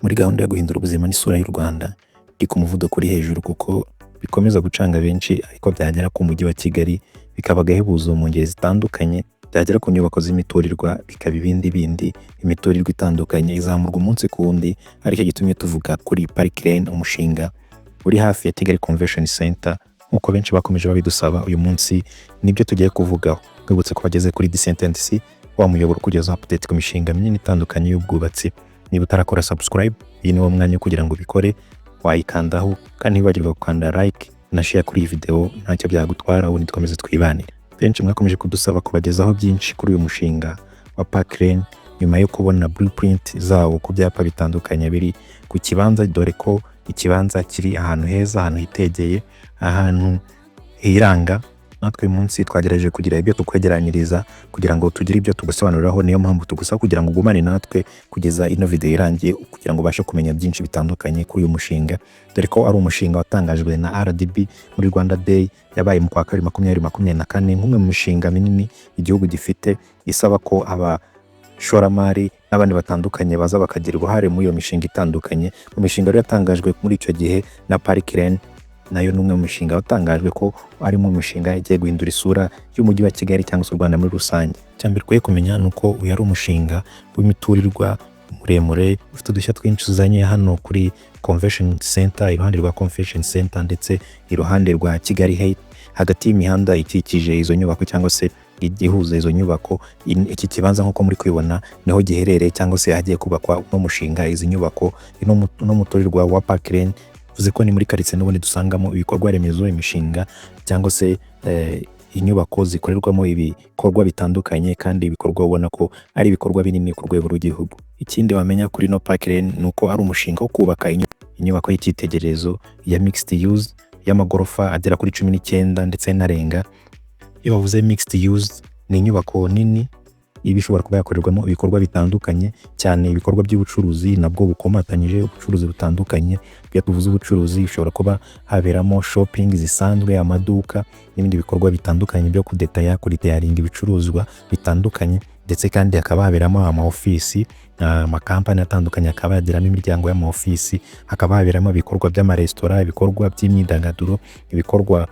muri gahunda yo guhindura ubuzima n'isura y'u Rwanda iri ku muvuduko uri hejuru kuko bikomeza gucanga benshi, ariko byagera ku mujyi wa Kigali bikaba gahebuzo mu ngeri zitandukanye, byagera ku nyubako z'imiturirwa bikaba ibindi imiturirwa itandukanye izamurwa umunsi ku wundi. Aricyo gitumye tuvuga kuri PARKLANE, umushinga uri hafi ya Kigali Convention Center. Nkuko benshi bakomeje babidusaba, uyu munsi nibyo tugiye kuvugaho. Twibutse ko bageze kuri Decent T&C, wa muyoboro kugeza update ku mishinga minini itandukanye y'ubwubatsi. Niba utarakora subscribe, iyi ni wo mwanya kugira ngo bikore, wayikandaho kandi ntibagirwe gukanda like na share kuri iyi video, ntacyo byagutwara. Ubundi dukomeze twibanire. Benshi mwakomeje kudusaba kubagezaho byinshi kuri uyu mushinga wa PARKLANE nyuma yo kubona blueprint zawo ku byapa bitandukanye biri ku kibanza, dore ko ikibanza kiri ahantu heza, ahantu hitegeye, ahantu hiranga. Natwe uyu munsi twagerageje kugira ibyo tukwegeranyiriza kugira ngo tugire ibyo tugusobanuriraho. Niyo mpamvu tugusaba kugira ngo ugumane natwe kugeza ino video irangiye, kugira ngo ubashe kumenya byinshi bitandukanye kuri uyu mushinga, dore ko ari umushinga watangajwe na RDB muri Rwanda Day yabaye mu kwa kabiri 2024 nk'umwe mu mishinga minini igihugu gifite, isaba ko abashoramari n'abandi batandukanye baza bakagira uruhare muri iyo mishinga itandukanye. Mu mishinga yatangajwe muri icyo gihe na PARKLANE, nayo numwe mu mishinga watangajwe ko ari mu mishinga igiye guhindura isura y'umujyi wa Kigali cyangwa se u Rwanda muri rusange. Cyambere kwiye kumenya nuko uyu ari umushinga w'imiturirwa muremure ufite udushya twinshi uzanye hano kuri Convention Center, iruhande rwa Convention Center ndetse iruhande rwa Kigali hagati y'imihanda ikikije izo nyubako cyangwa se igihuza izo nyubako. Iki kibanza nkuko muri kwibona niho giherereye cyangwa se hagiye kubakwa no mushinga izi nyubako no muturirwa wa PARKLANE. Vuze ko ni muri karitsiye n'ubundi dusangamo ibikorwa remezo, imishinga cyangwa se inyubako zikorerwamo ibikorwa bitandukanye, kandi ibikorwa ubona ko ari ibikorwa binini ku rwego rw'igihugu. Ikindi wamenya kuri no PARKLANE nuko ari umushinga wo kubaka inyubako y'icyitegererezo ya mixed use y'amagorofa agera kuri 19 ndetse narenga. Iyo bavuze mixed use ni inyubako nini ibishobora kuba yakorerwamo ibikorwa bitandukanye, cyane ibikorwa by'ubucuruzi nabwo bukomatanyije, ubucuruzi butandukanye. Bya tuvuze ubucuruzi bishobora kuba haberamo shopping zisanzwe, amaduka n'ibindi bikorwa bitandukanye byo kudetaya kuri detailing ibicuruzwa bitandukanye, ndetse kandi hakaba haberamo ama office amakampani atandukanye, hakaba hageramo imiryango y'ama office, hakaba haberamo ibikorwa by'amaresitora, ibikorwa by'imyidagaduro, ibikorwa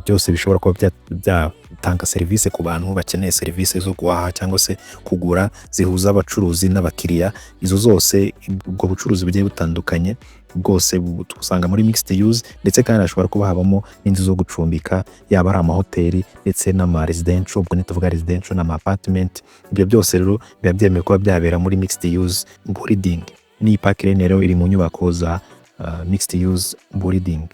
byose bishobora kuba byatanga serivisi ku bantu bakeneye serivisi zo guhaha cyangwa se kugura zihuza abacuruzi n'abakiriya. Izo zose ubwo bucuruzi bugiye butandukanye bwose usanga muri mixed use, ndetse kandi hashobora kuba habamo n'inzu zo gucumbika, yaba ari amahoteli ndetse n'ama residential. Ubwo nituvuga residential n'ama apartment, ibyo byose rero biba byemewe kuba byabera muri mixed use building. Ni PARKLANE rero iri mu nyubako za mixed use building,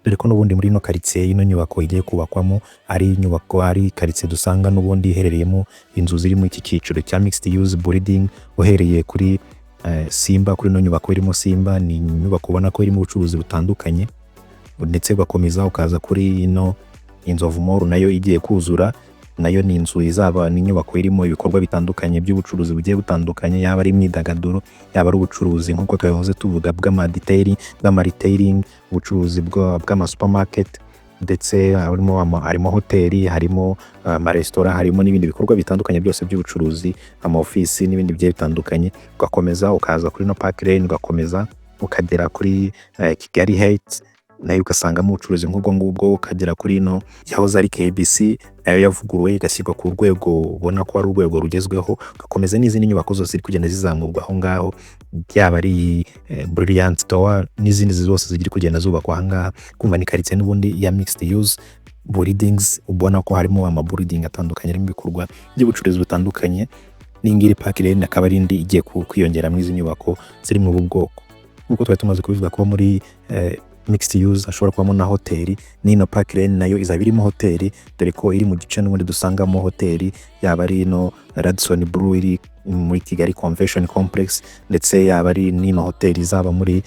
dore ko n'ubundi muri ino karitsiye ino nyubako igiye kubakwamo ari inyubako, ari karitsiye dusanga n'ubundi iherereyemo inzu ziri mu iki cyiciro cya mixed use building. Uhereye kuri Simba, kuri no nyubako irimo Simba, ni inyubako ubona ko irimo ubucuruzi butandukanye, ndetse ugakomeza ukaza kuri ino inzovu Muri nayo igiye kuzura, nayo ni inzu izaba ni inyubako irimo ibikorwa bitandukanye by'ubucuruzi bugiye butandukanye, yaba ari imyidagaduro, yaba ari ubucuruzi nkuko twahoze tuvuga bw'ama-retailing, ubucuruzi bw'ama supermarket, ndetse harimo hoteli, harimo amaresitora, harimo n'ibindi bikorwa bitandukanye byose by'ubucuruzi, ama office n'ibindi bigiye bitandukanye. Ugakomeza ukaza kuri no PARKLANE, ugakomeza ukagera kuri Kigali nayo ugasangamo ubucuruzi nk'ubwo ngubwo, ukagera kuri no yahoze ari KBC nayo yavuguruwe igashyirwa ku rwego ubona ko ari urwego rugezweho. Ugakomeza n'izindi nyubako zose ziri kugenda zizamurwa aho ngaho, byaba ari Brilliant Tower n'izindi zose ziri kugenda zubakwa aha ngaha. Kumva ni karitsiye n'ubundi ya mixed use buildings, ubona ko harimo ama building atandukanye arimo ibikorwa by'ubucuruzi butandukanye. N'ingiri PARKLANE akaba ari indi igiye kwiyongera muri izi nyubako ziri mu bwoko. Nkuko twari tumaze kubivuga ko muri mixed use ashobora kubamo na hoteli, n'ino PARKLANE nayo izaba irimo hoteli, dore ko iri mu gice n'ubundi dusangamo hoteli, yaba ari no Radisson Blu iri muri Kigali Convention Complex, ndetse yaba ari n'ino hoteli izaba muri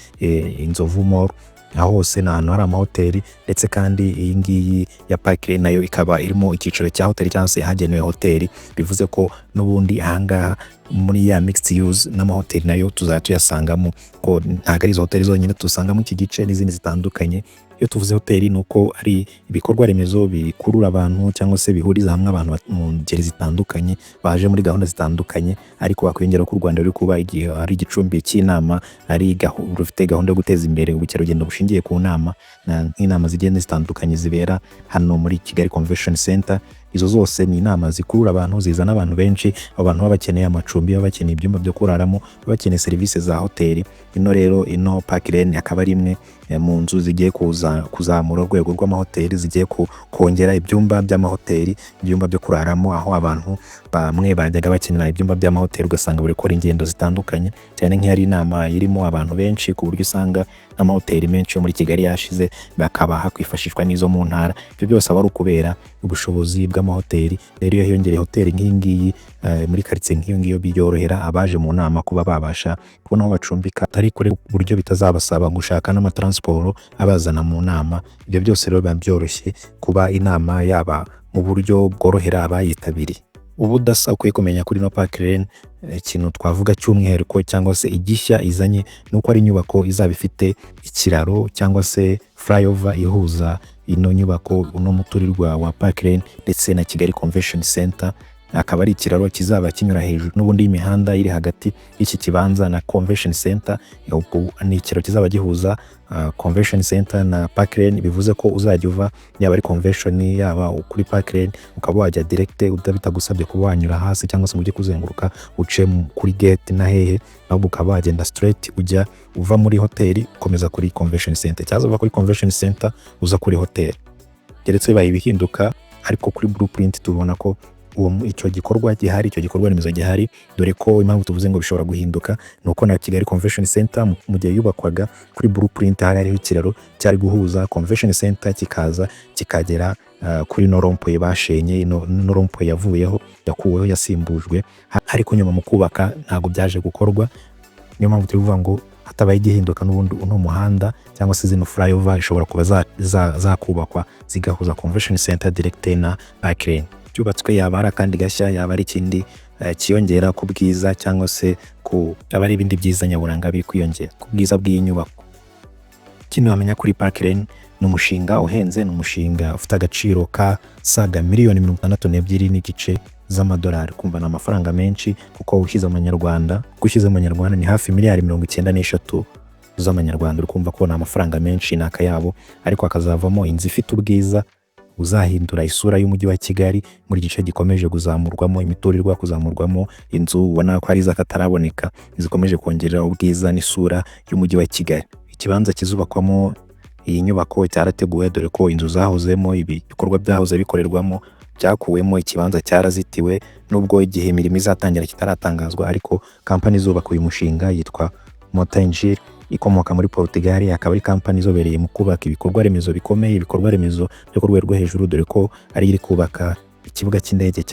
inzovu Muri. Aho hose ni ahantu hari amahoteli, ndetse kandi iyi ngiyi ya PARKLANE nayo ikaba irimo icyiciro cya hoteli cyangwa se hagenewe hoteli. Bivuze ko n'ubundi ahangaha muri ya mixed use n'amahoteli nayo tuzajya tuyasangamo, ko ntabwo ari izo hoteli zonyine dusangamo iki gice n'izindi zitandukanye. Iyo tuvuze hoteli ni uko ari ibikorwa remezo bikurura abantu cyangwa se bihuriza hamwe abantu mu ngeri zitandukanye baje muri gahunda zitandukanye, ariko bakwiyongera ko u Rwanda ruri kuba igihe ari igicumbi cy'inama, ari rufite gahunda yo guteza imbere ubukerarugendo bushingiye ku nama, nk'inama zigenda zitandukanye zibera hano muri Kigali Convention Center. Izo zose ni inama zikurura abantu, zizana abantu benshi, abantu baba bakeneye amacumbi, baba bakeneye ibyumba byo kuraramo, baba bakeneye serivisi za hoteli. Ino rero PARKLANE akaba ari imwe mu nzu zigiye kuzamura urwego rw'amahoteli, zigiye kongera ibyumba by'amahoteli, ibyumba byo kuraramo, aho abantu bamwe bajyaga bakenera ibyumba by'amahoteli ugasanga buri gukora ingendo zitandukanye, cyane nk'iyari inama irimo abantu benshi ku buryo usanga amahoteli menshi yo muri Kigali yashize, bakaba hakwifashishwa n'izo mu ntara. Ibyo byose aba ari ukubera ubushobozi bw'amahoteli. Rero iyo hiyongereye hoteli nk'ingiyi muri quartier nk'iyo ngiyo, byorohera abaje mu nama kuba babasha kubona aho bacumbika atari kure, uburyo bitazabasaba gushaka n'amatransport abazana mu nama. Ibyo byose rero biba byoroshye kuba inama yaba mu buryo bworohera abayitabiriye. Ubudasa ukwiye kumenya kuri PARKLANE, ikintu twavuga cy'umwihariko cyangwa se igishya izanye, nuko ari inyubako izaba ifite ikiraro cyangwa se flyover ihuza ino nyubako umuturirwa wa PARKLANE ndetse na Kigali Convention Center. Akaba ari ikiraro kizaba kinyura hejuru n'ubundi imihanda iri hagati y'iki kibanza na Convention Center. Ni ikiraro kizaba gihuza Convention Center na PARKLANE, bivuze ko uzajya uva yaba ari Convention yaba kuri PARKLANE ukaba wajya direct bitagusabye kuba wanyura hasi cyangwa se mu gihe kuzenguruka uce kuri gate na hehe, ahubwo ukaba wagenda straight uva muri hoteli ukomeza kuri Convention Center, cyangwa uva kuri Convention Center uza kuri hoteli. Geretse bibaye bihinduka, ariko kuri blueprint tubona ko icyo gikorwa gihari, icyo gikorwa remezo gihari, dore ko impamvu tuvuze ngo bishobora guhinduka nuko na Kigali Convention Center mu gihe yubakwaga kuri blueprint hari hariho ikiraro cyari guhuza Convention Center kikaza kikagera kuri no rompoye bashenye, no rompoye yakuweho yasimbujwe, ariko nyuma mu kubaka ntago byaje gukorwa. Niyo mpamvu tuvuga ngo hatabaye igihinduka n'ubundi uno muhanda cyangwa se zino flyover ishobora kuba zakubakwa zigahuza Convention Center direct na PARKLANE. Cyubatswe yaba ari kandi gashya, yaba ari ikindi kiyongera ku bwiza cyangwa se aba ari ibindi byiza nyaburanga biri kwiyongera ku bwiza bw'iyi nyubako. Kino wamenya kuri PARKLANE ni umushinga uhenze, ni umushinga ufite agaciro ka saga miliyoni 62 n'igice z'amadolari. Kumva na amafaranga menshi, kuko ushyize mu Manyarwanda ni hafi miliyari 93 z'amanyarwanda. Ukumva ko na amafaranga menshi nakayabo, ariko akazavamo inzu ifite ubwiza uzahindura isura y'umujyi wa Kigali muri gice gikomeje kuzamurwamo imiturirwa, kuzamurwamo inzu ubona ko ari zakataraboneka, zikomeje kongerera ubwiza n'isura y'umujyi wa Kigali. Ikibanza kizubakwamo iyi nyubako cyarateguwe, dore ko inzu zahozemo ibikorwa byahoze bikorerwamo byakuwemo, ikibanza cyarazitiwe nubwo igihe imirimo izatangira kitaratangazwa, ariko kampani zubaka uyu mushinga yitwa Muri ikomoka muri Portugal, akaba ari kampani izobereye mu kubaka ibikorwa remezo bikomeye, ibikorwa remezo byo ku rwego rwo hejuru, dore ko ari iri kubaka ikibuga cy'indege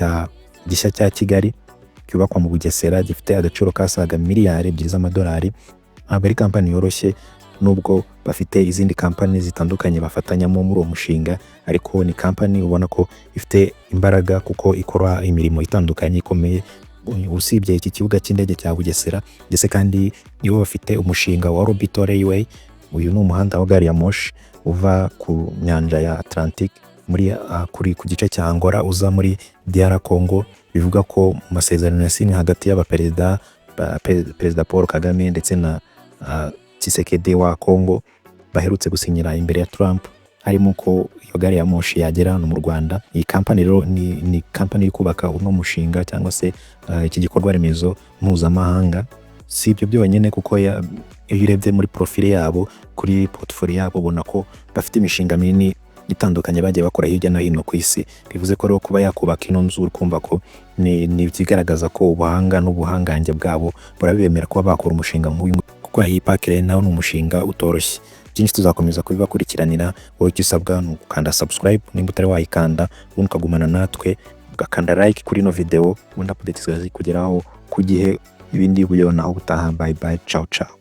gishya cya Kigali cyubakwa mu Bugesera, gifite agaciro kasaga miliyari 2 z'amadolari. Ntabwo ari kampani yoroshye, nubwo bafite izindi kampani zitandukanye bafatanyamo muri uwo mushinga, ariko ni kampani ubona ko ifite imbaraga kuko ikora imirimo itandukanye ikomeye. Usibye iki kibuga cy'indege cya Bugesera ndetse kandi nibo bafite umushinga wa Orbital Railway. Uyu ni umuhanda wa gari ya moshi uva ku nyanja ya Atlantic ku gice cya Angola uza muri DR Congo. Bivuga ko mu masezerano yasinye hagati y'abaperezida Perezida Paul Kagame ndetse na Tshisekedi wa Congo baherutse gusinyira imbere ya Trump, harimo ko iyo gari ya moshi yagera no mu Rwanda. Iyi kampani rero ni kampani iri kubaka uno mushinga cyangwa se iki gikorwa remezo mpuzamahanga. Si ibyo byonyine, kuko iyo urebye muri profile yabo, kuri portfolio yabo, ubona ko bafite imishinga minini itandukanye bagiye bakora hirya no hino ku isi. Bivuze ko rero kuba yakubaka ino nzu, kumva ko ni bigaragaza ko ubuhanga n'ubuhangange bwabo burabemera kuba bakora umushinga nk'uyu, kuko iyi PARKLANE nawo ni umushinga utoroshye. Byinshi tuzakomeza kubibakurikiranira. Wowe icyo usabwa ni ugukanda subscribe nimba utari wayikanda, ubundi ukagumana natwe, ugakanda like kuri ino video, ubundi updates zikugeraho ku gihe. Ibindi ubona aho utaha. Bye bye, ciao ciao.